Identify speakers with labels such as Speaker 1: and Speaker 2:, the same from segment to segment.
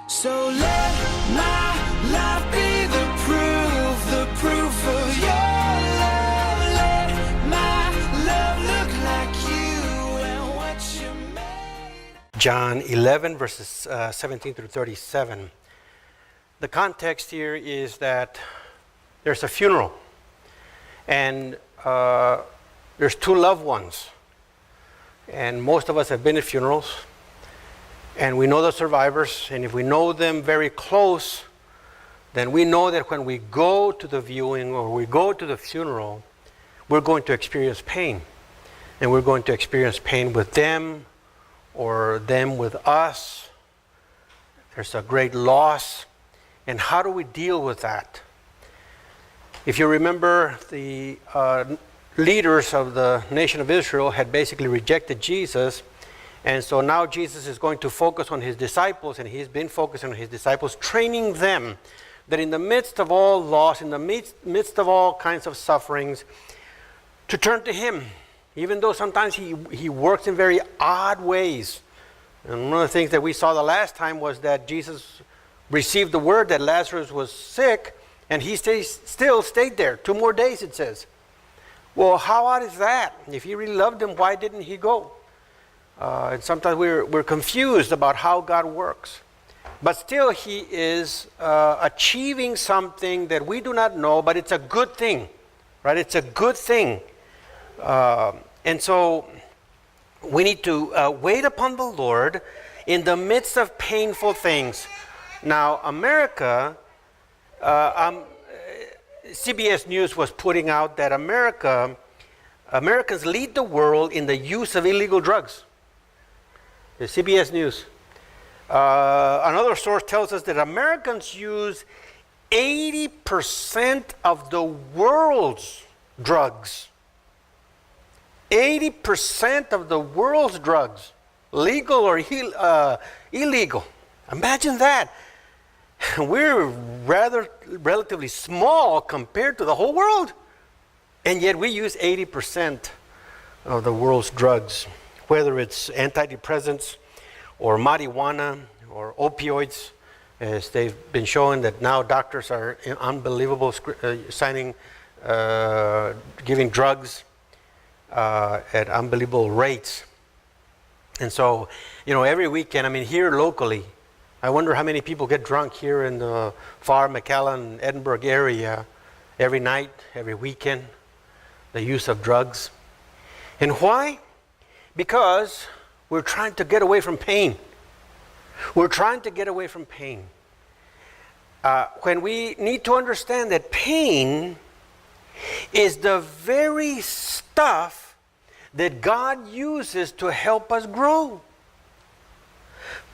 Speaker 1: So let my life be the proof of your love. Let my love look like you and what you made.
Speaker 2: John 11, verses 17 through 37. The context here is that there's a funeral, and there's two loved ones. And most of us have been at funerals, and we know the survivors, and if we know them very close, then we know that when we go to the viewing or we go to the funeral, we're going to experience pain. And we're going to experience pain with them or them with us. There's a great loss. And how do we deal with that? If you remember, the leaders of the nation of Israel had basically rejected Jesus. And so now Jesus is going to focus on his disciples, and he's been focusing on his disciples, training them that in the midst of all loss, in the midst of all kinds of sufferings, to turn to him, even though sometimes he works in very odd ways. And one of the things that we saw the last time was that Jesus received the word that Lazarus was sick, and he still stayed there 2 more days, it says. Well, how odd is that? If he really loved him, why didn't he go? And sometimes we're confused about how God works. But still, he is achieving something that we do not know, but it's a good thing, right? It's a good thing. And so we need to wait upon the Lord in the midst of painful things. Now, America, CBS News was putting out that Americans lead the world in the use of illegal drugs. The CBS News. Another source tells us that Americans use 80% of the world's drugs. 80% of the world's drugs, legal or illegal. Imagine that. We're relatively small compared to the whole world. And yet we use 80% of the world's drugs, whether it's antidepressants or marijuana or opioids, as they've been showing that now doctors are unbelievable giving drugs at unbelievable rates. And so, every weekend, here locally, I wonder how many people get drunk here in the far McAllen, Edinburgh area every night, every weekend, the use of drugs. And why? Because we're trying to get away from pain. We're trying to get away from pain. When we need to understand that pain is the very stuff that God uses to help us grow.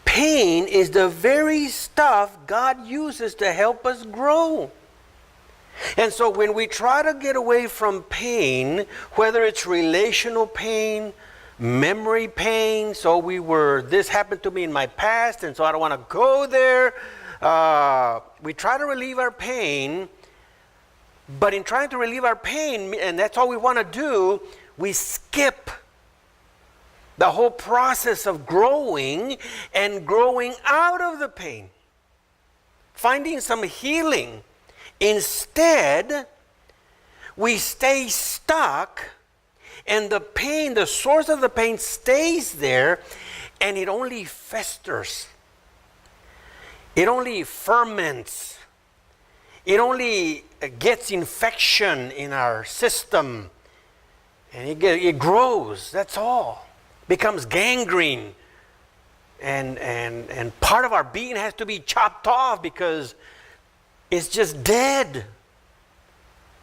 Speaker 2: Pain is the very stuff God uses to help us grow. And so when we try to get away from pain, whether it's relational pain, memory pain, this happened to me in my past, and so I don't want to go there. We try to relieve our pain, but in trying to relieve our pain, and that's all we want to do, we skip the whole process of growing and growing out of the pain, finding some healing. Instead, we stay stuck, and the pain, the source of the pain, stays there, and it only festers. It only ferments. It only gets infection in our system, and it grows. That's all. Becomes gangrene, and part of our being has to be chopped off because it's just dead.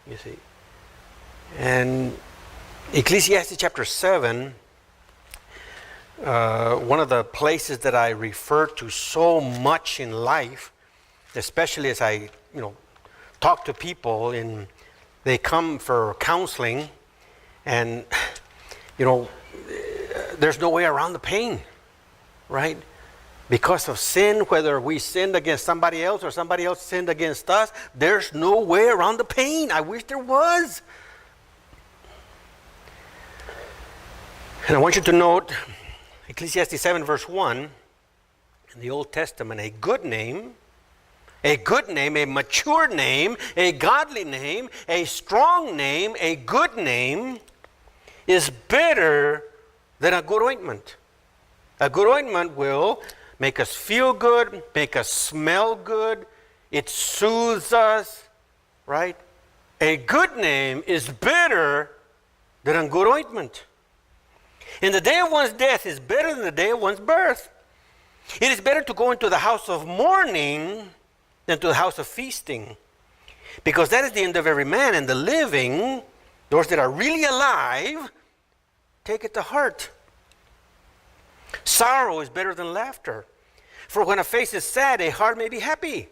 Speaker 2: You see, and Ecclesiastes chapter 7, one of the places that I refer to so much in life, especially as I, talk to people and they come for counseling, and, there's no way around the pain, right? Because of sin, whether we sinned against somebody else or somebody else sinned against us, there's no way around the pain. I wish there was. And I want you to note Ecclesiastes 7 verse 1, in the Old Testament, a good name, a mature name, a godly name, a strong name, a good name is better than a good ointment. A good ointment will make us feel good, make us smell good, it soothes us, right? A good name is better than a good ointment. And the day of one's death is better than the day of one's birth. It is better to go into the house of mourning than to the house of feasting, because that is the end of every man, and the living, those that are really alive, take it to heart. Sorrow is better than laughter, for when a face is sad, a heart may be happy.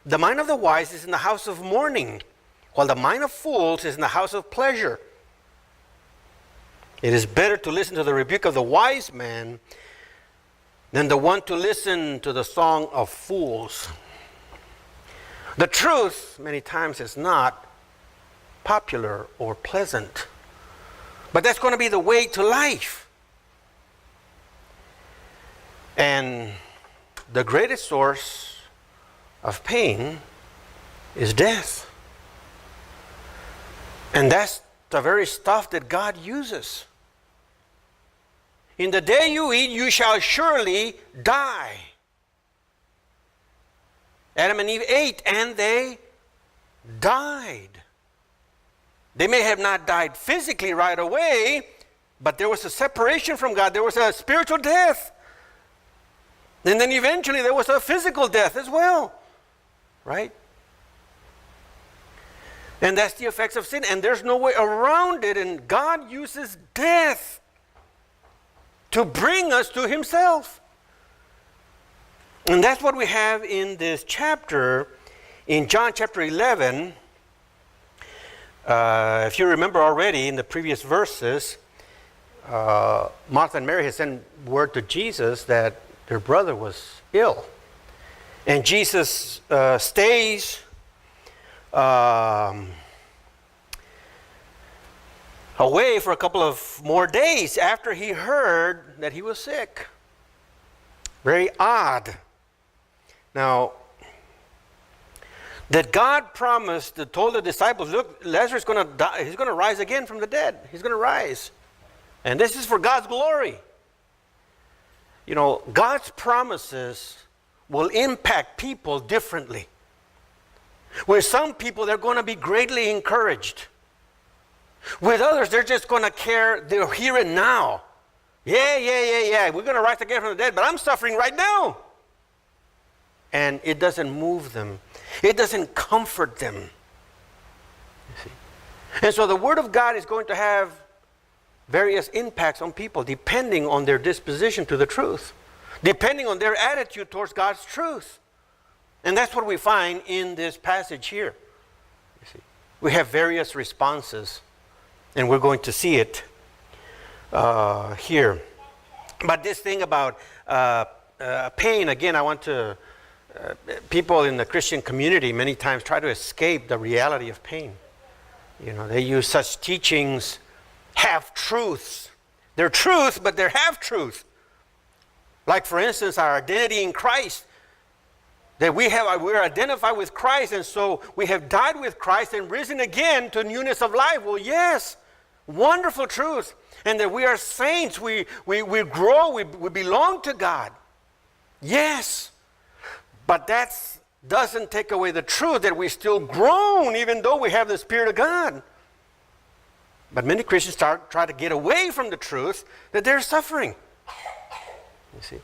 Speaker 2: The mind of the wise is in the house of mourning, while the mind of fools is in the house of pleasure. It is better to listen to the rebuke of the wise man than the one to listen to the song of fools. The truth, many times, is not popular or pleasant, but that's going to be the way to life. And the greatest source of pain is death. And that's the very stuff that God uses. In the day you eat, you shall surely die. Adam and Eve ate, and they died. They may have not died physically right away, but there was a separation from God. There was a spiritual death. And then eventually there was a physical death as well, right? And that's the effects of sin, and there's no way around it, and God uses death to bring us to himself. And that's what we have in this chapter, in John chapter 11. If you remember already in the previous verses, Martha and Mary had sent word to Jesus that their brother was ill. And Jesus stays away for a couple of more days after he heard that he was sick. Very odd. Now, that God promised, told the disciples, look, Lazarus is going to die. He's going to rise again from the dead. He's going to rise. And this is for God's glory. You know, God's promises will impact people differently. With some people, they're going to be greatly encouraged. With others, they're just going to care their here and now. Yeah. We're going to rise again from the dead, but I'm suffering right now. And it doesn't move them. It doesn't comfort them. You see? And so the Word of God is going to have various impacts on people depending on their disposition to the truth, depending on their attitude towards God's truth. And that's what we find in this passage here. You see, we have various responses, and we're going to see it here. But this thing about pain, again, I want to, people in the Christian community many times try to escape the reality of pain. You know, they use such teachings, half-truths. They're truth, but they're half-truth. Like, for instance, our identity in Christ. That we're identified with Christ, and so we have died with Christ and risen again to newness of life. Well, yes, wonderful truth. And that we are saints, we grow, we belong to God. Yes, but that doesn't take away the truth that we still groan even though we have the Spirit of God. But many Christians try to get away from the truth that they're suffering. You see.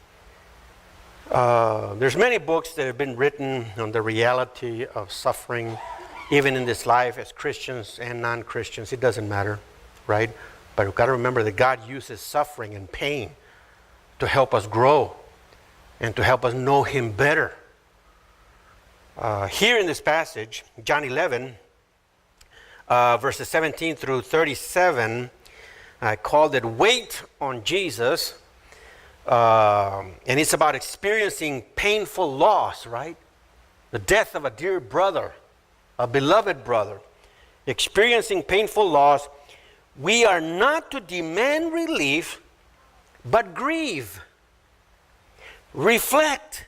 Speaker 2: There's many books that have been written on the reality of suffering, even in this life, as Christians and non-Christians. It doesn't matter, right? But we've got to remember that God uses suffering and pain to help us grow and to help us know Him better. Here in this passage, John 11, verses 17 through 37, I called it Wait on Jesus. And it's about experiencing painful loss, right? The death of a dear brother, a beloved brother. Experiencing painful loss. We are not to demand relief, but grieve. reflect,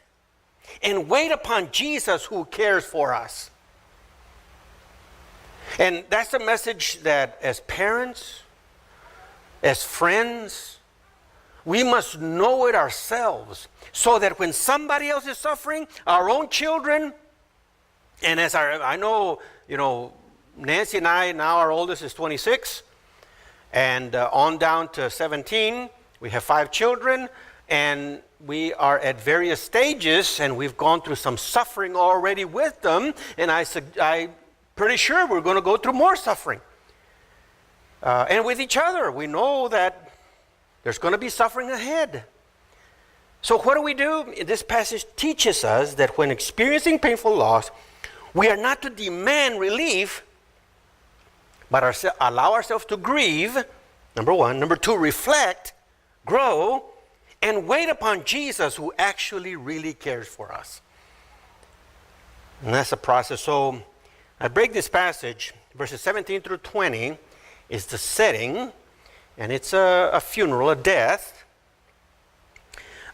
Speaker 2: and wait upon Jesus who cares for us. And that's a message that as parents, as friends, we must know it ourselves, so that when somebody else is suffering, our own children, and as I know, Nancy and I, now our oldest is 26, and on down to 17, we have 5 children, and we are at various stages, and we've gone through some suffering already with them, and I'm pretty sure we're going to go through more suffering. And with each other, we know that there's going to be suffering ahead. So what do? This passage teaches us that when experiencing painful loss, we are not to demand relief, but allow ourselves to grieve, number one. Number two, reflect, grow, and wait upon Jesus who actually really cares for us. And that's the process. So I break this passage, verses 17 through 20 is the setting, and it's a funeral, a death.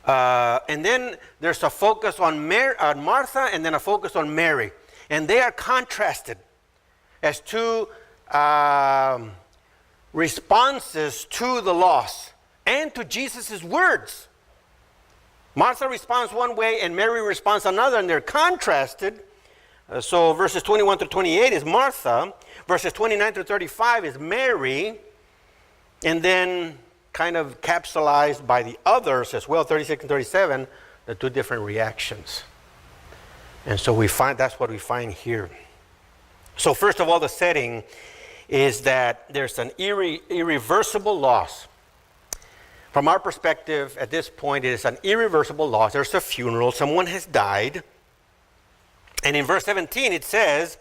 Speaker 2: And then there's a focus on Martha, and then a focus on Mary. And they are contrasted as two responses to the loss and to Jesus' words. Martha responds one way and Mary responds another, and they're contrasted. So verses 21 through 28 is Martha, verses 29 through 35 is Mary, and then kind of capsulized by the others as well, 36 and 37, the two different reactions. And so that's what we find here. So first of all, the setting is that there's an irreversible loss. From our perspective, at this point, it is an irreversible loss. There's a funeral. Someone has died. And in verse 17, it says,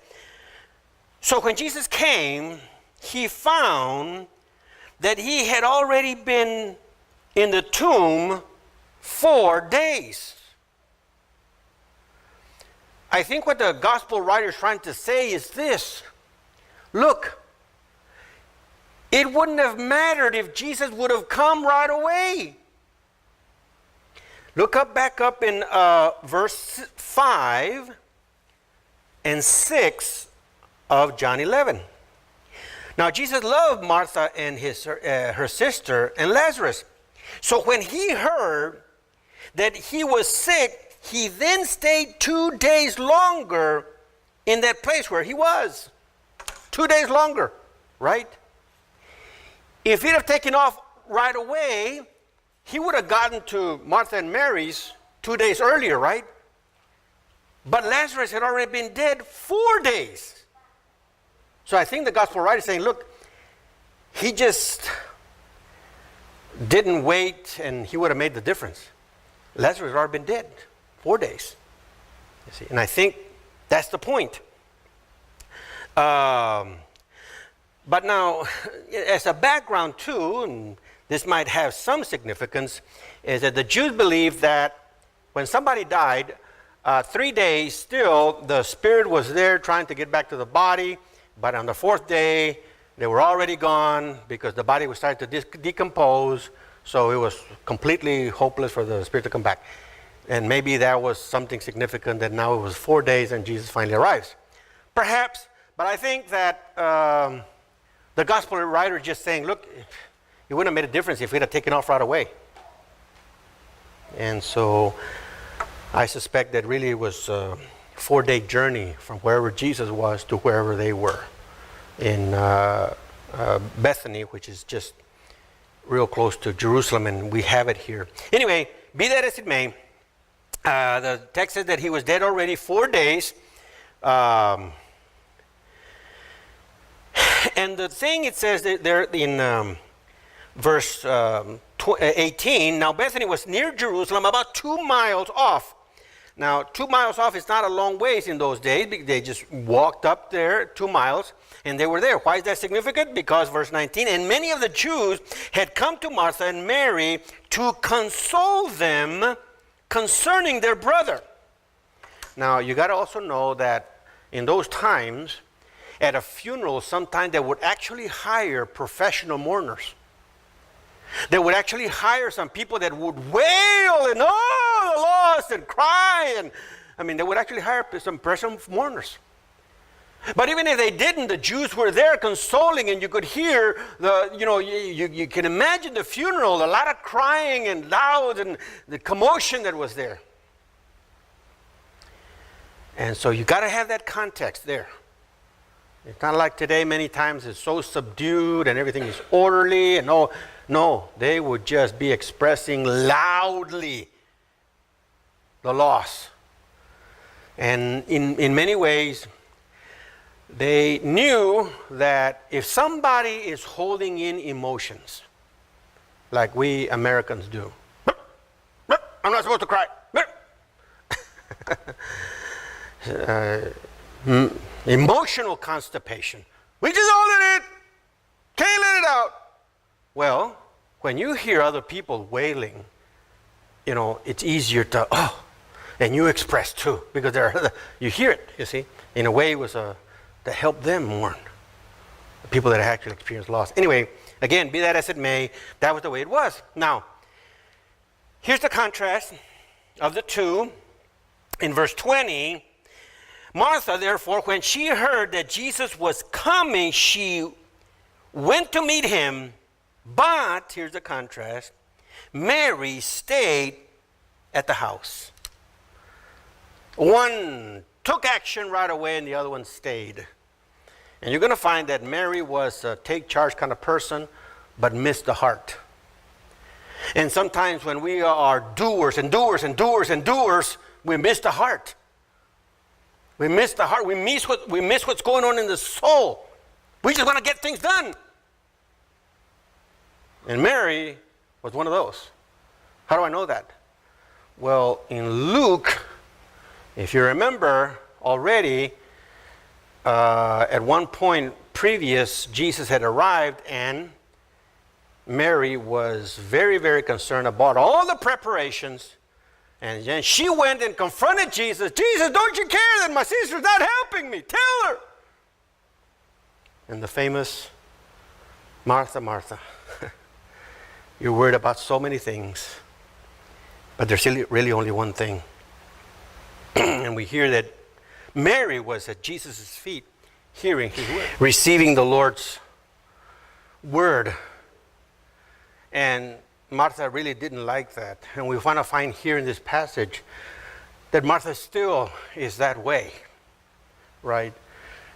Speaker 2: so when Jesus came, he found that he had already been in the tomb 4 days. I think what the gospel writer is trying to say is this. Look, it wouldn't have mattered if Jesus would have come right away. Back up in verse 5 and 6 of John 11. Now, Jesus loved Martha and her sister and Lazarus. So when he heard that he was sick, he then stayed 2 days longer in that place where he was. 2 days longer, right? If he'd have taken off right away, he would have gotten to Martha and Mary's 2 days earlier, right? But Lazarus had already been dead 4 days. So I think the gospel writer is saying, look, he just didn't wait and he would have made the difference. Lazarus had already been dead 4 days. You see? And I think that's the point. But now, as a background too, and this might have some significance, is that the Jews believed that when somebody died, 3 days still, the spirit was there trying to get back to the body, but on the 4th day, they were already gone because the body was starting to decompose, so it was completely hopeless for the spirit to come back. And maybe that was something significant that now it was 4 days and Jesus finally arrives. Perhaps, but I think that the gospel writer is just saying, look, it wouldn't have made a difference if we'd have taken off right away. And so I suspect that really it was a 4-day journey from wherever Jesus was to wherever they were in Bethany, which is just real close to Jerusalem, and we have it here. Anyway, be that as it may, the text says that he was dead already 4 days. And the thing it says there in verse 18, now Bethany was near Jerusalem, about 2 miles off. Now, 2 miles off is not a long ways in those days. They just walked up there 2 miles, and they were there. Why is that significant? Because verse 19, and many of the Jews had come to Martha and Mary to console them concerning their brother. Now, you got to also know that in those times, at a funeral, sometimes they would actually hire professional mourners. They would actually hire some people that would wail and, oh, oh, the lost, and cry. And I mean, they would actually hire some professional mourners. But even if they didn't, the Jews were there consoling, and you could hear you can imagine the funeral, a lot of crying and loud and the commotion that was there. And so you got to have that context there. It's not like today, many times it's so subdued and everything is orderly. And no, they would just be expressing loudly the loss. And in many ways, they knew that if somebody is holding in emotions, like we Americans do, I'm not supposed to cry. Emotional constipation. We just holding it. Can't let it out. Well, when you hear other people wailing, it's easier to, and you express too, because you hear it, you see. In a way, it was to help them mourn, the people that actually experienced loss. Anyway, again, be that as it may, that was the way it was. Now, here's the contrast of the two. In verse 20, Martha, therefore, when she heard that Jesus was coming, she went to meet him, but, here's the contrast, Mary stayed at the house. One took action right away and the other one stayed. And you're going to find that Mary was a take charge kind of person, but missed the heart. And sometimes when we are doers and doers and doers and doers, we miss the heart. We miss the heart. We miss what's going on in the soul. We just want to get things done. And Mary was one of those. How do I know that? Well, in Luke, if you remember already, at one point previous, Jesus had arrived and Mary was very, very concerned about all the preparations. And then she went and confronted Jesus. Jesus, don't you care that my sister's not helping me? Tell her. And the famous, Martha, Martha, you're worried about so many things, but there's really only one thing. And we hear that Mary was at Jesus' feet, hearing his word, receiving the Lord's word. And Martha really didn't like that. And we want to find here in this passage that Martha still is that way, right?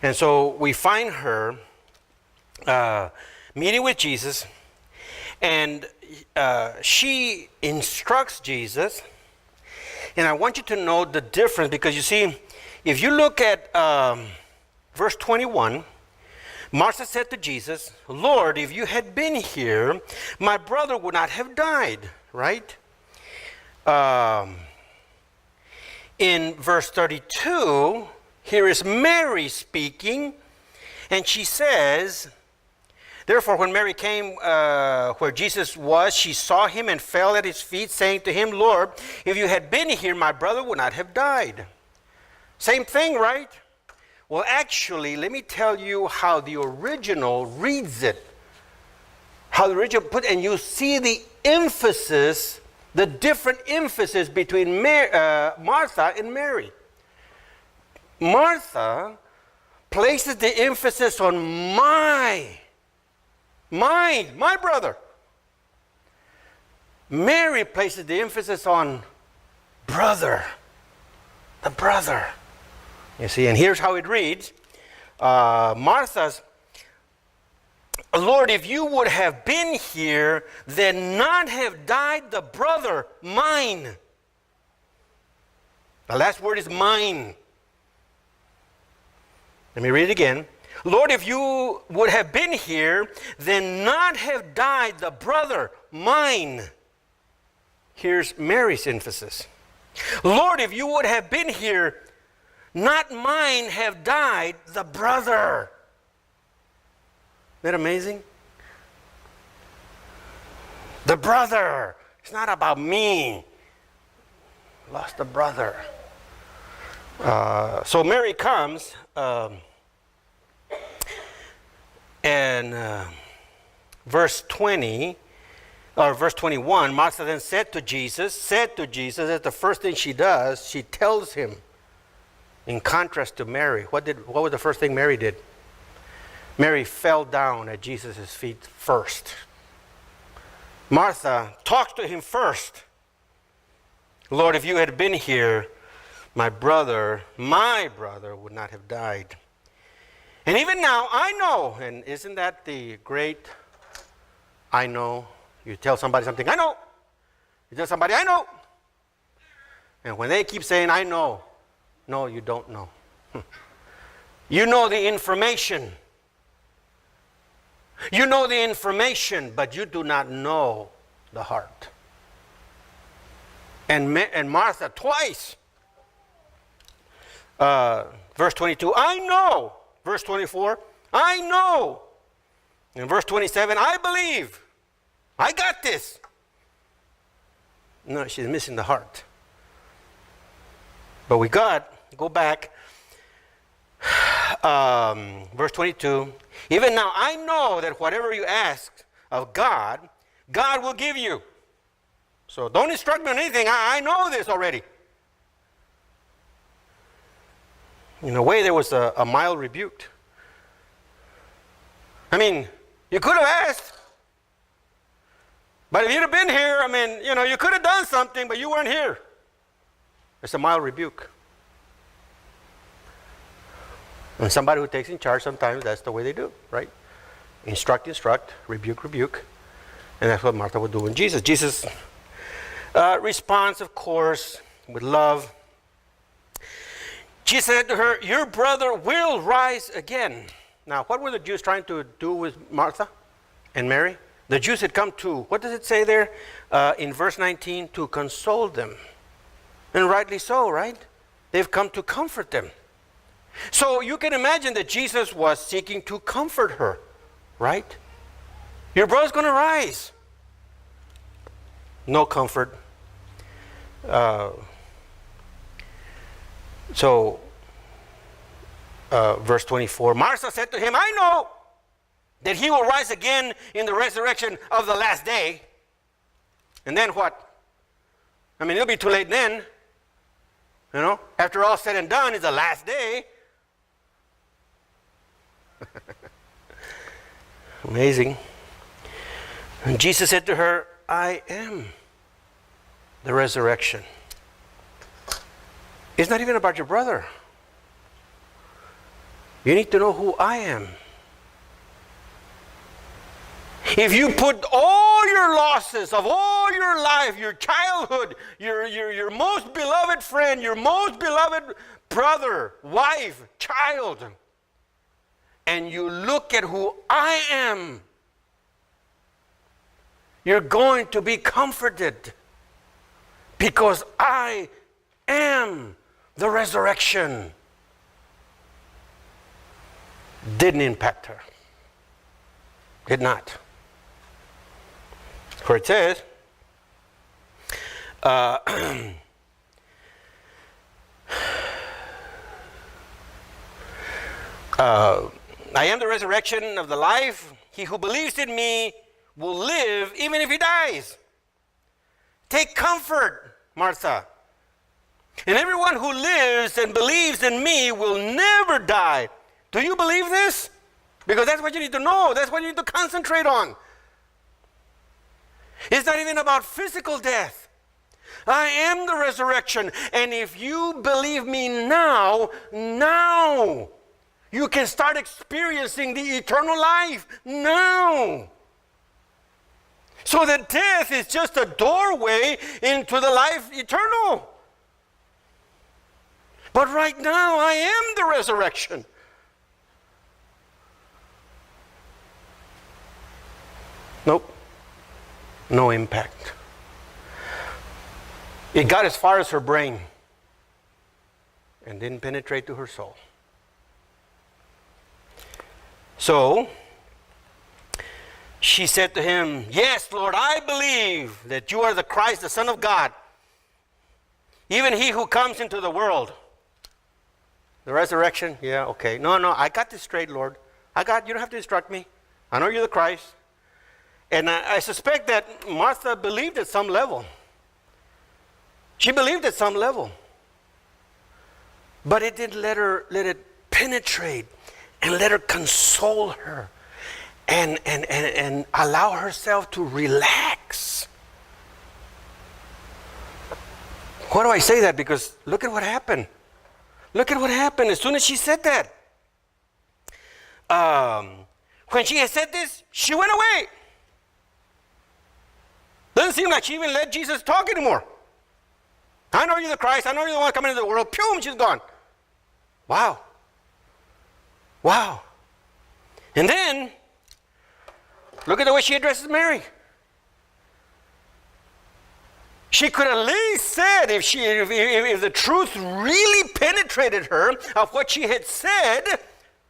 Speaker 2: And so we find her meeting with Jesus, and she instructs Jesus. And I want you to know the difference, because you see, if you look at verse 21, Martha said to Jesus, Lord, if you had been here, my brother would not have died, right? In verse 32, here is Mary speaking, and she says, therefore, when Mary came where Jesus was, she saw him and fell at his feet, saying to him, Lord, if you had been here, my brother would not have died. Same thing, right? Well, actually, let me tell you how the original reads it. How the original and you see the emphasis, the different emphasis between Martha and Mary. Martha places the emphasis on my brother. Mary places the emphasis on brother, the brother. You see, and here's how it reads. Martha's, Lord, if you would have been here, then not have died the brother, mine. The last word is mine. Let me read it again. Lord, if you would have been here, then not have died the brother, mine. Here's Mary's emphasis. Lord, if you would have been here, not mine have died the brother. Isn't that amazing? The brother. It's not about me. Lost a brother. So Mary comes, and verse 20, Or verse 21, Martha then said to Jesus, that the first thing she does, she tells him, in contrast to Mary. What was the first thing Mary did? Mary fell down at Jesus' feet first. Martha talks to him first. Lord, if you had been here, my brother would not have died. And even now, I know, and isn't that the great I know? You tell somebody something, I know. You tell somebody, I know. And when they keep saying, I know, no, you don't know. You know the information. You know the information, but you do not know the heart. And Martha twice. Verse 22, I know. Verse 24, I know. In verse 27, I believe. I got this. No, she's missing the heart. But go back. Verse 22, even now I know that whatever you ask of God, God will give you. So don't instruct me on anything. I know this already. In a way, there was a mild rebuke. I mean, you could have asked. But if you'd have been here, you could have done something, but you weren't here. It's a mild rebuke. And somebody who takes in charge, sometimes that's the way they do, right? Instruct, rebuke. And that's what Martha would do in Jesus. Jesus responds, of course, with love. Jesus said to her, your brother will rise again. Now, what were the Jews trying to do with Martha and Mary? The Jews had come to, what does it say there in verse 19? To console them. And rightly so, right? They've come to comfort them. So you can imagine that Jesus was seeking to comfort her, right? Your brother's going to rise. No comfort. Verse 24, Martha said to him, I know that he will rise again in the resurrection of the last day. And then what? It'll be too late then. After all said and done, it's the last day. Amazing. And Jesus said to her, I am the resurrection. It's not even about your brother. You need to know who I am. If you put all your losses of all your life, your childhood, your most beloved friend, your most beloved brother, wife, child, and you look at who I am, you're going to be comforted because I am the resurrection. Didn't impact her. Did not. For it says, I am the resurrection of the life. He who believes in me will live even if he dies. Take comfort, Martha. And everyone who lives and believes in me will never die. Do you believe this? Because that's what you need to know. That's what you need to concentrate on. It's not even about physical death. I am the resurrection. And if you believe me now, you can start experiencing the eternal life now. So that death is just a doorway into the life eternal. But right now, I am the resurrection. Nope. No impact. It got as far as her brain and didn't penetrate to her soul. So, she said to him, yes, Lord, I believe that you are the Christ, the Son of God, even he who comes into the world. The resurrection? Yeah, okay. No, I got this straight, Lord. You don't have to instruct me. I know you're the Christ. And I suspect that Martha believed at some level. She believed at some level. But it didn't let it penetrate and let her console her and allow herself to relax. Why do I say that? Because look at what happened. Look at what happened as soon as she said that. When she had said this, she went away. Doesn't seem like she even let Jesus talk anymore. I know you're the Christ. I know you're the one coming into the world. Pew, she's gone. Wow. Wow. And then, look at the way she addresses Mary. She could at least said, if the truth really penetrated her of what she had said,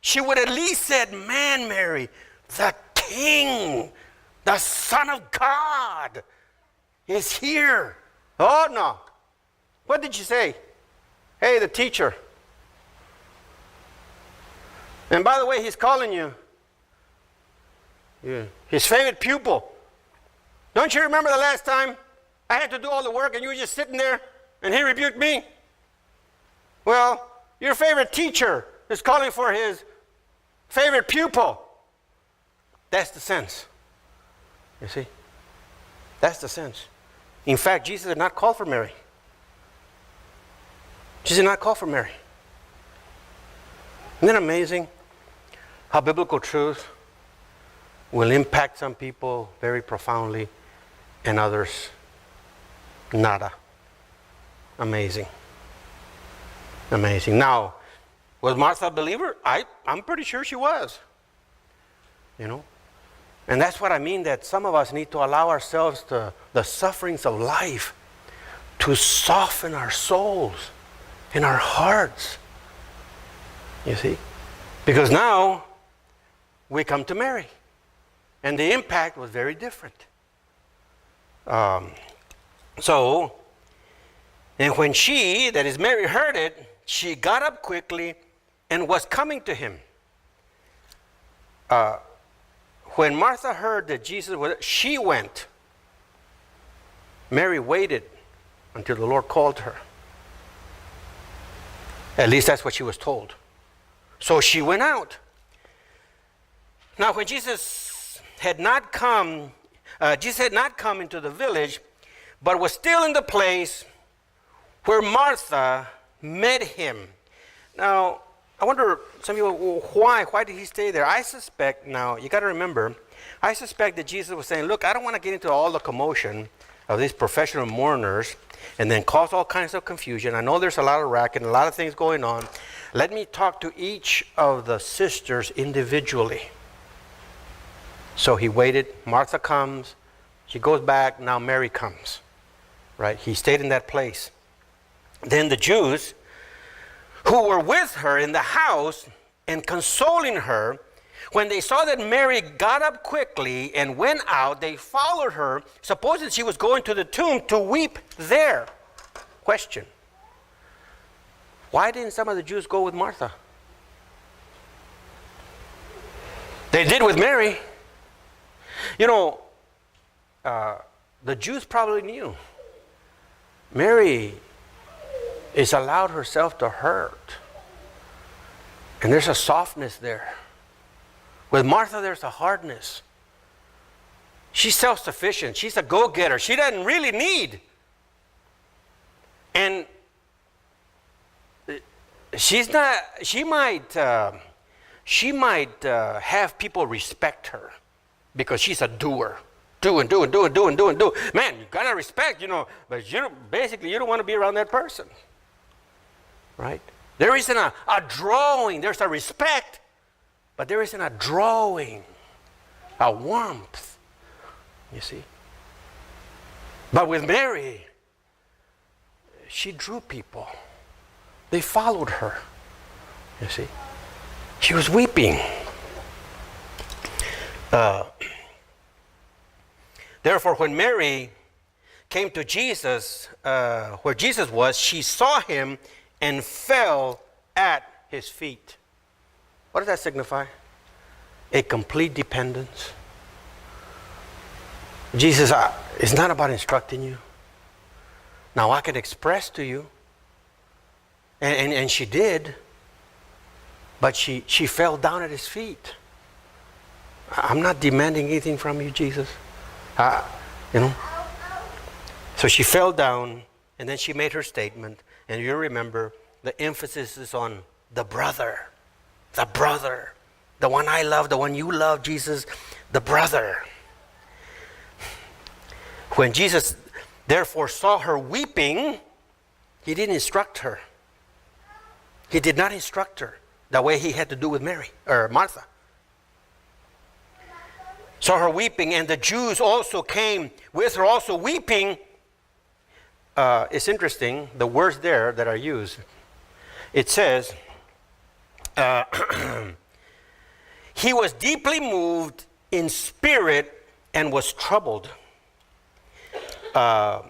Speaker 2: she would at least said, man, Mary, the King, the Son of God is here. Oh, no. What did she say? Hey, the teacher. And by the way, he's calling you. Yeah. His favorite pupil. Don't you remember the last time I had to do all the work and you were just sitting there and he rebuked me? Well, your favorite teacher is calling for his favorite pupil. That's the sense. You see? That's the sense. In fact, Jesus did not call for Mary. Jesus did not call for Mary. Isn't it amazing how biblical truth will impact some people very profoundly and others nada? Amazing. Amazing. Now, was Martha a believer? I'm pretty sure she was. You know? And that's what I mean, that some of us need to allow ourselves to the sufferings of life to soften our souls and our hearts. You see? Because now we come to Mary. And the impact was very different. And when she, that is Mary, heard it, she got up quickly and was coming to him. When Martha heard that Jesus was, she went. Mary waited until the Lord called her. At least that's what she was told. So she went out. Now, when Jesus had not come into the village, but was still in the place where Martha met him. Now, I wonder, some people, well, why did he stay there? I suspect, now, you got to remember, I suspect that Jesus was saying, look, I don't want to get into all the commotion of these professional mourners and then cause all kinds of confusion. I know there's a lot of racket and a lot of things going on. Let me talk to each of the sisters individually. So he waited. Martha comes. She goes back. Now Mary comes. Right? He stayed in that place. Then the Jews who were with her in the house and consoling her, when they saw that Mary got up quickly and went out, they followed her, supposing she was going to the tomb to weep there. Question: why didn't some of the Jews go with Martha? They did with Mary. You know, the Jews probably knew Mary is allowed herself to hurt. And there's a softness there. With Martha, there's a hardness. She's self-sufficient. She's a go-getter. She doesn't really need. And she might have people respect her because she's a doer. Do. Man, you gotta respect, but basically you don't want to be around that person. Right? There isn't a drawing. There's a respect, but there isn't a drawing, a warmth. You see? But with Mary, she drew people. They followed her. You see? She was weeping. Therefore, when Mary came to Jesus, where Jesus was, she saw him and fell at his feet. What does that signify? A complete dependence. Jesus, it's not about instructing you. Now I can express to you. And she did. But she fell down at his feet. I'm not demanding anything from you, Jesus. You know. So she fell down, and then she made her statement. And you remember, the emphasis is on the brother. The brother. The one I love, the one you love, Jesus. The brother. When Jesus therefore saw her weeping, he didn't instruct her. He did not instruct her the way he had to do with Mary or Martha. Saw her weeping, and the Jews also came with her also weeping. It's interesting, the words there that are used. It says, he was deeply moved in spirit and was troubled. The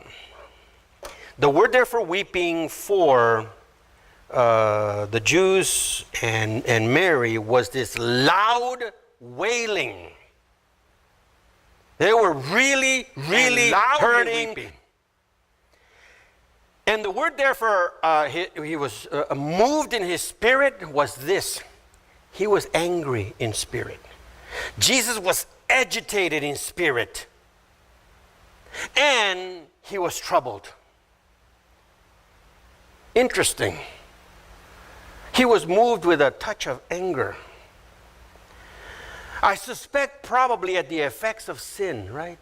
Speaker 2: word there for weeping for the Jews and Mary was this loud wailing. They were really, really hurting. Weeping. And the word there for he was moved in his spirit was this. He was angry in spirit. Jesus was agitated in spirit. And he was troubled. Interesting. He was moved with a touch of anger. I suspect probably at the effects of sin, right?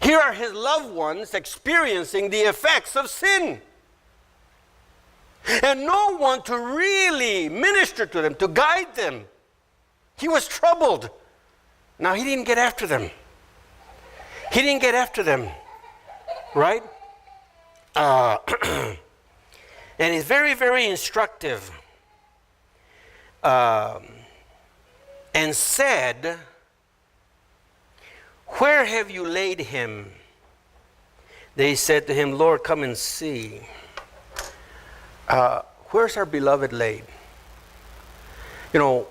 Speaker 2: Here are his loved ones experiencing the effects of sin. And no one to really minister to them, to guide them. He was troubled. Now, he didn't get after them. He didn't get after them, right? And it's very, very instructive. And said, where have you laid him? They said to him, Lord, come and see. Where's our beloved laid? You know,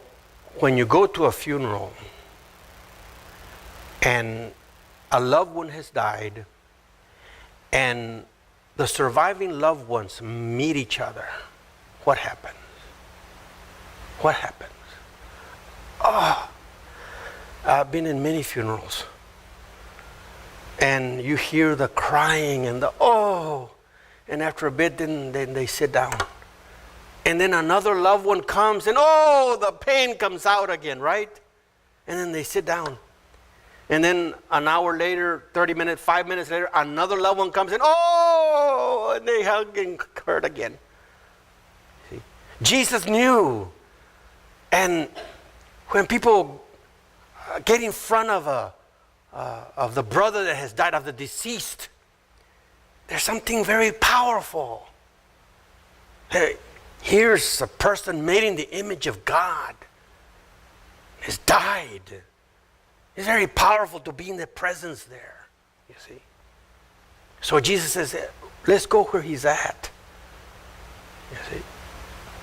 Speaker 2: when you go to a funeral and a loved one has died and the surviving loved ones meet each other, what happens? What happens? Oh, I've been in many funerals. And you hear the crying and the oh, and after a bit then they sit down. And then another loved one comes and oh, the pain comes out again, right? And then they sit down. And then an hour later, 30 minutes, 5 minutes later, another loved one comes in, oh, and they hug and hurt again. See? Jesus knew. And when people get in front of the brother that has died, of the deceased, there's something very powerful. Here's a person made in the image of God, has died. It's very powerful to be in the presence there, you see. So Jesus says, let's go where he's at. You see,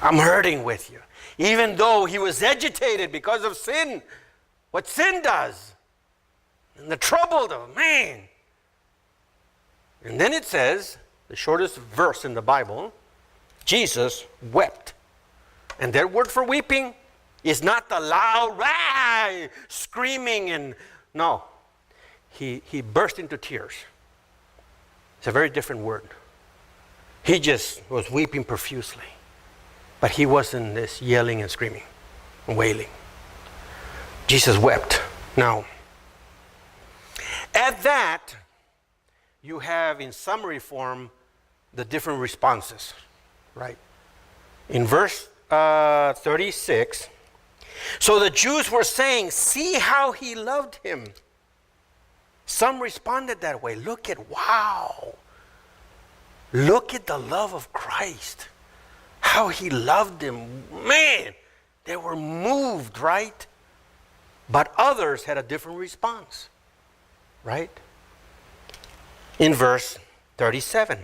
Speaker 2: I'm hurting with you. Even though he was agitated because of sin, what sin does, and the trouble of man. And then it says, the shortest verse in the Bible, Jesus wept. And their word for weeping is not the loud screaming and no. He burst into tears. It's a very different word. He just was weeping profusely. But he wasn't this yelling and screaming and wailing. Jesus wept. Now, at that, you have in summary form the different responses, right? In verse 36, so the Jews were saying, see how he loved him. Some responded that way. Look at, wow. Look at the love of Christ. How he loved him. Man, they were moved, right? But others had a different response, right? In verse 37.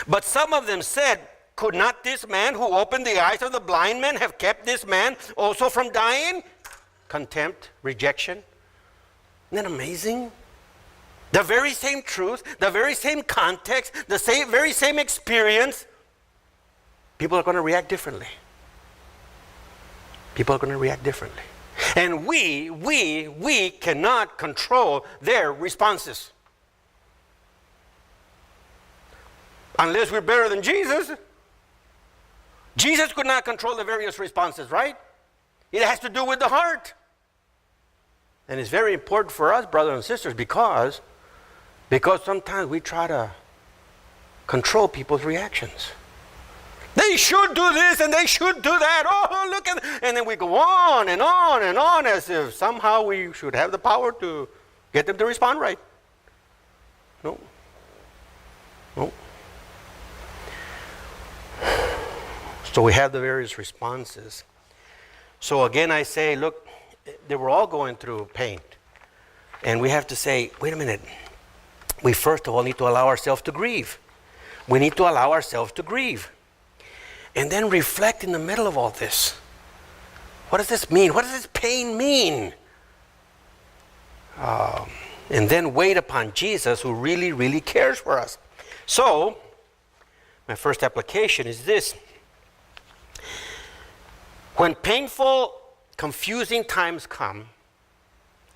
Speaker 2: But some of them said, could not this man who opened the eyes of the blind man have kept this man also from dying? Contempt, rejection. Isn't that amazing? The very same truth, the very same context, the very same experience, people are going to react differently. People are going to react differently. And we cannot control their responses. Unless we're better than Jesus. Jesus could not control the various responses, right? It has to do with the heart. And it's very important for us, brothers and sisters, because sometimes we try to control people's reactions. They should do this and they should do that. Oh, look at, and then we go on and on and on as if somehow we should have the power to get them to respond right. No. No. So we have the various responses. So again, I say, look, they were all going through pain. And we have to say, wait a minute. We first of all need to allow ourselves to grieve. We need to allow ourselves to grieve. And then reflect in the middle of all this. What does this mean? What does this pain mean? And then wait upon Jesus, who really, really cares for us. So, my first application is this. When painful, confusing times come,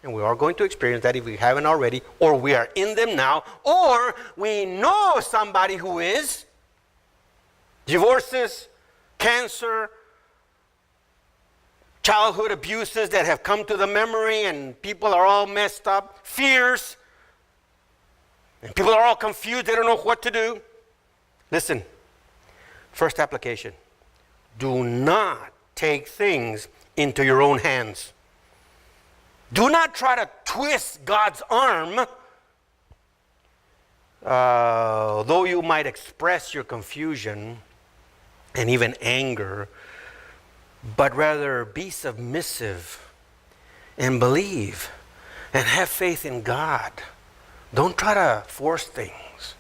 Speaker 2: and we are going to experience that if we haven't already, or we are in them now, or we know somebody who is, divorces, cancer, childhood abuses that have come to the memory and people are all messed up, fears, and people are all confused, they don't know what to do. Listen, first application, do not take things into your own hands. Do not try to twist God's arm, though you might express your confusion and even anger, but rather be submissive and believe and have faith in God. Don't try to force things.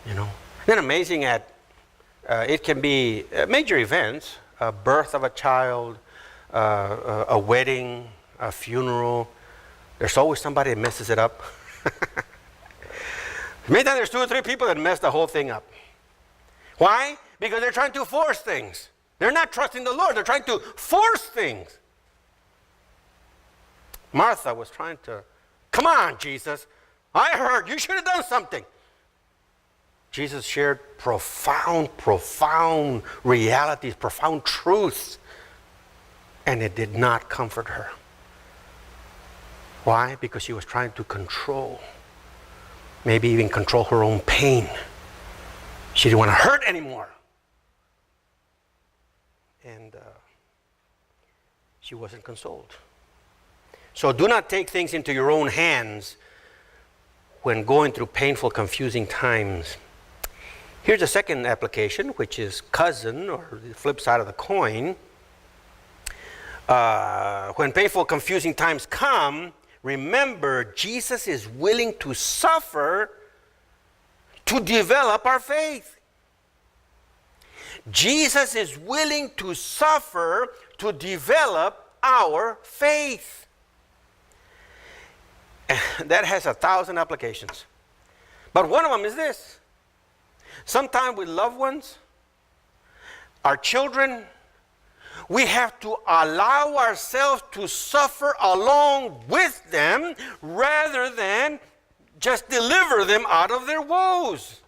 Speaker 2: You know, isn't it amazing at it can be major events, a birth of a child, a wedding, a funeral. There's always somebody that messes it up. Maybe there's 2 or 3 people that mess the whole thing up. Why? Because they're trying to force things. They're not trusting the Lord. They're trying to force things. Martha was trying to, come on, Jesus. I heard you should have done something. Jesus shared profound realities, profound truths, and it did not comfort her. Why? Because she was trying to control, maybe even control her own pain. She didn't want to hurt anymore. And she wasn't consoled. So do not take things into your own hands when going through painful, confusing times. Here's a second application, which is cousin, or the flip side of the coin. When painful, confusing times come, remember, Jesus is willing to suffer to develop our faith. Jesus is willing to suffer to develop our faith. That has 1,000 applications. But one of them is this. Sometimes with loved ones, our children, we have to allow ourselves to suffer along with them rather than just deliver them out of their woes.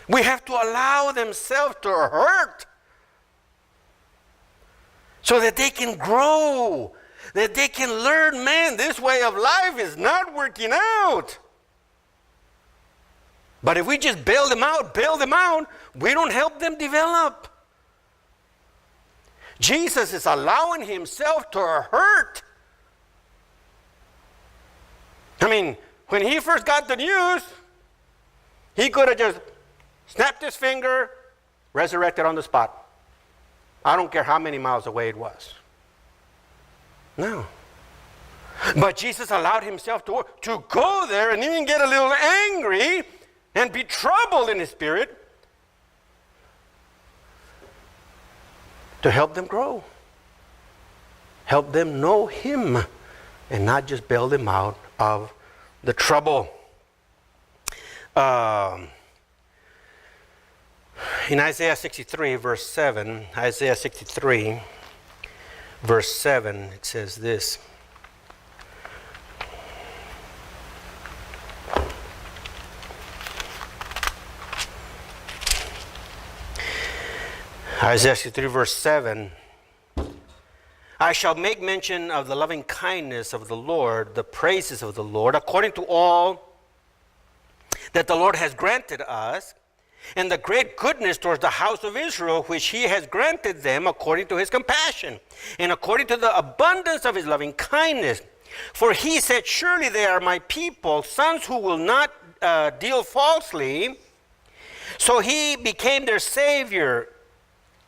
Speaker 2: We have to allow themselves to hurt so that they can grow, that they can learn, man, this way of life is not working out. But if we just bail them out, we don't help them develop. Jesus is allowing himself to hurt. I mean, when he first got the news, he could have just snapped his finger, resurrected on the spot. I don't care how many miles away it was. No. But Jesus allowed himself to go there and even get a little angry and be troubled in his spirit to help them grow. Help them know him and not just bail them out of the trouble. In Isaiah 63, verse 7, Isaiah 63, verse 7, it says this. Isaiah 63, verse 7. I shall make mention of the loving kindness of the Lord, the praises of the Lord, according to all that the Lord has granted us, and the great goodness towards the house of Israel, which he has granted them according to his compassion, and according to the abundance of his loving kindness. For he said, surely they are my people, sons who will not deal falsely. So he became their Savior.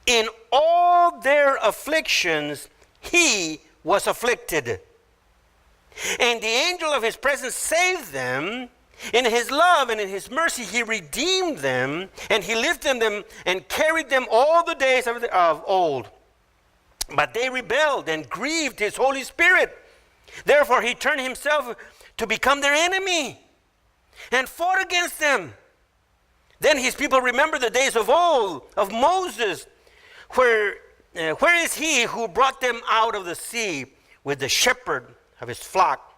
Speaker 2: In all their afflictions, he was afflicted. And the angel of his presence saved them. In his love and in his mercy, he redeemed them, and he lifted them and carried them all the days of old. But they rebelled and grieved his Holy Spirit. Therefore, he turned himself to become their enemy and fought against them. Then his people remembered the days of old, of Moses, where is he who brought them out of the sea with the shepherd of his flock?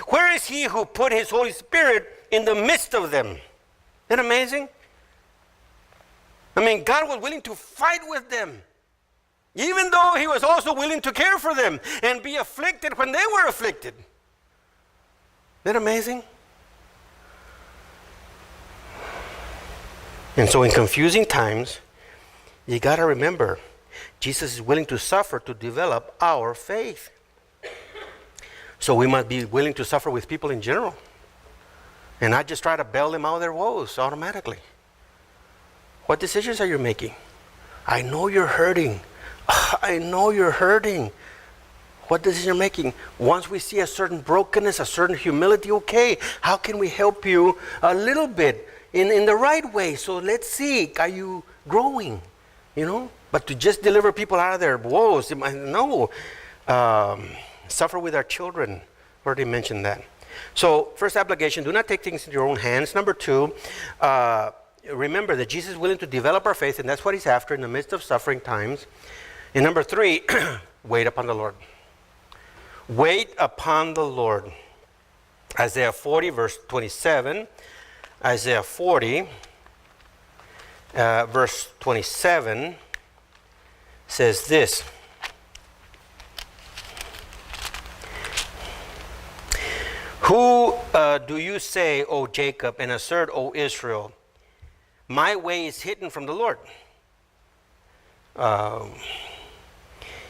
Speaker 2: Where is he who put his Holy Spirit in the midst of them? Isn't that amazing? I mean, God was willing to fight with them, even though he was also willing to care for them and be afflicted when they were afflicted. Isn't that amazing? And so in confusing times, you got to remember, Jesus is willing to suffer to develop our faith. So we must be willing to suffer with people in general and not just try to bail them out of their woes automatically. What decisions are you making? I know you're hurting. I know you're hurting. What decision are you making? Once we see a certain brokenness, a certain humility, okay, how can we help you a little bit in the right way? So let's see, are you growing? You know? But to just deliver people out of their woes, no. Suffer with our children. Already mentioned that. So, first application, do not take things into your own hands. Number two, remember that Jesus is willing to develop our faith, and that's what he's after in the midst of suffering times. And number three, wait upon the Lord. Wait upon the Lord. Isaiah 40, verse 27. Isaiah 40, verse 27 says this. Who do you say, O Jacob, and assert, O Israel, my way is hidden from the Lord?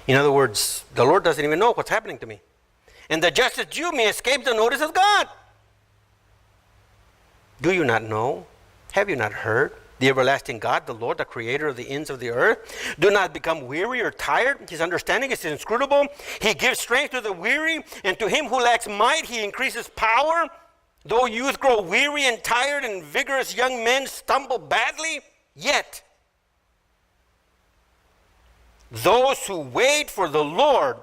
Speaker 2: In other words, the Lord doesn't even know what's happening to me. And the just Jew may escape the notice of God. Do you not know? Have you not heard? The everlasting God, the Lord, the creator of the ends of the earth. Do not become weary or tired. His understanding is inscrutable. He gives strength to the weary, and to him who lacks might, he increases power. Though youth grow weary and tired, and vigorous young men stumble badly, yet those who wait for the Lord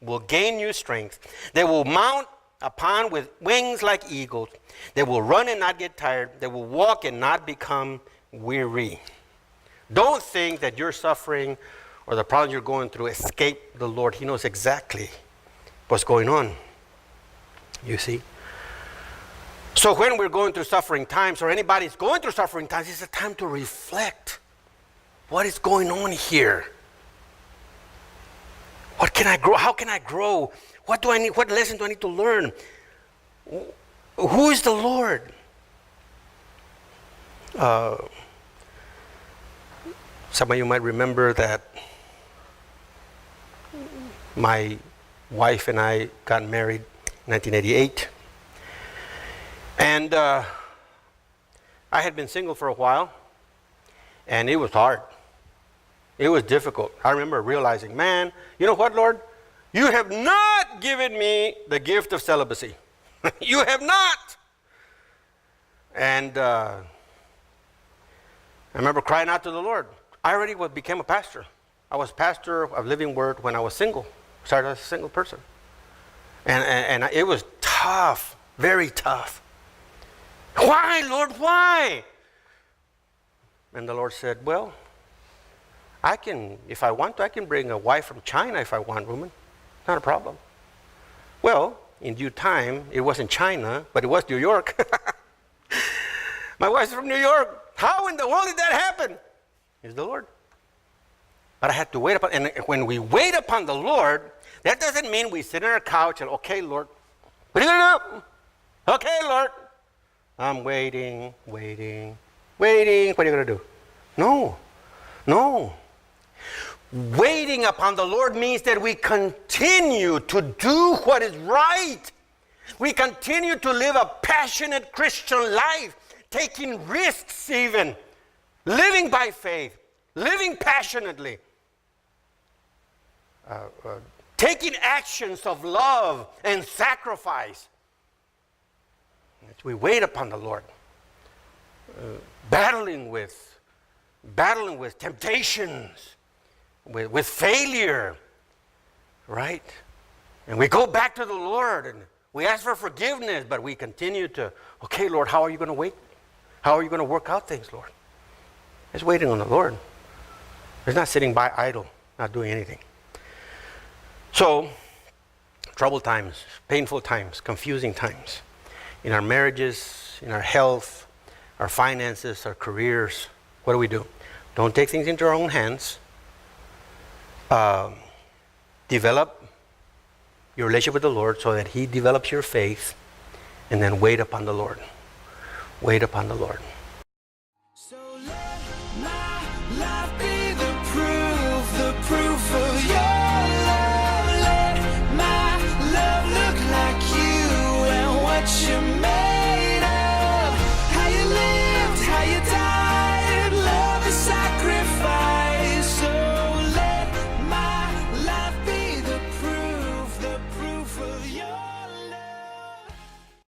Speaker 2: will gain new strength. They will mount upon with wings like eagles. They will run and not get tired. They will walk and not become weary. Don't think that your suffering or the problem you're going through escape the Lord. He knows exactly what's going on. You see? So when we're going through suffering times, or anybody's going through suffering times, it's a time to reflect. What is going on here? What can I grow? How can I grow? What do I need? What lesson do I need to learn? Who is the Lord? Some of you might remember that my wife and I got married in 1988. And I had been single for a while, and it was hard. It was difficult. I remember realizing, man, you know what, Lord? You have not given me the gift of celibacy. You have not. And I remember crying out to the Lord. I already became a pastor. I was pastor of Living Word when I was single. Started as a single person. And it was tough, very tough. Why, Lord, why? And the Lord said, well, I can, if I want to, I can bring a wife from China if I want, woman. Not a problem. Well, in due time, it wasn't China, but it was New York. My wife's from New York. How in the world did that happen? It's the Lord. But I had to wait upon, and when we wait upon the Lord, that doesn't mean we sit on our couch and, okay, Lord, what are you going to do? Okay, Lord. I'm waiting. What are you going to do? No. Waiting upon the Lord means that we continue to do what is right. We continue to live a passionate Christian life, taking risks even, living by faith, living passionately, taking actions of love and sacrifice. As we wait upon the Lord, battling with temptations, with failure, right? And we go back to the Lord and we ask for forgiveness, but we continue to, okay, Lord, how are you going to wait? How are you going to work out things, Lord? It's waiting on the Lord. It's not sitting by idle, not doing anything. So, troubled times, painful times, confusing times. In our marriages, in our health, our finances, our careers, what do? Don't take things into our own hands. Develop your relationship with the Lord so that He develops your faith, and then wait upon the Lord. Wait upon the Lord.
Speaker 1: So let my life be